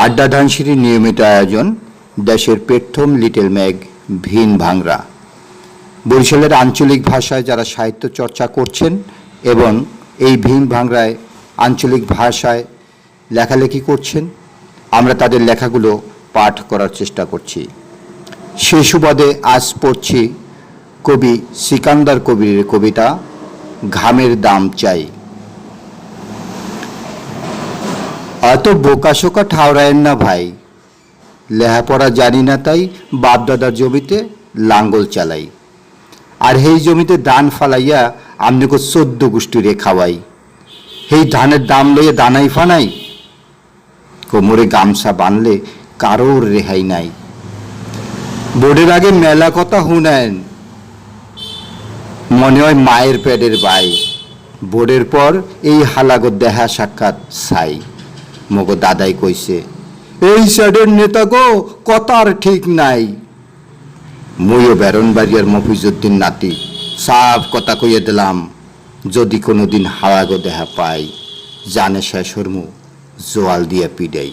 আড্ডা ধানসিঁড়ির নিয়মিত আয়োজন দেশের প্রথম লিটল ম্যাগ ভিন ভাংরা। বরিশালের আঞ্চলিক ভাষায় যারা সাহিত্য চর্চা করছেন এবং এই ভিন ভাংরায় আঞ্চলিক ভাষায় লেখালেখি করছেন, আমরা তাদের লেখাগুলো পাঠ করার চেষ্টা করছি। সে সুবাদে আজ পড়ছি কবি সিকান্দার কবির কবিতা ঘামের দাম চাই। অত বোকাশোকা ঠাউরায়েন না ভাই, লেহাপড়া জানি না তাই বাপদাদার জমিতে লাঙ্গল চালাই। আর সেই জমিতে ধান ফালাইয়া আমনিকে 14 গোষ্ঠীরে খাওয়াই। সেই ধানের দাম লইয়া দানাই ফানাই, কোমরে গামছা বানলে কারোর রেহাই নাই। বোর্ডের আগে মেলা কথা শুনেন, মনে হয় মায়ের পেটের বাই। বোর্ডের পর এই হালাগো দেহা সাক্ষাৎ ছাই। মগো দাদাই কইছে, এই সাইডের নেতা গো কথার ঠিক নাই। মুইও বেরনবাড়িয়ার মফিজুদ্দিন নাতি, সাফ কথা কইয়ে দিলাম, যদি কোনোদিন হালাগো দেহা পাই, জানে শেষ হরমু জোয়াল দিয়া পিডাই।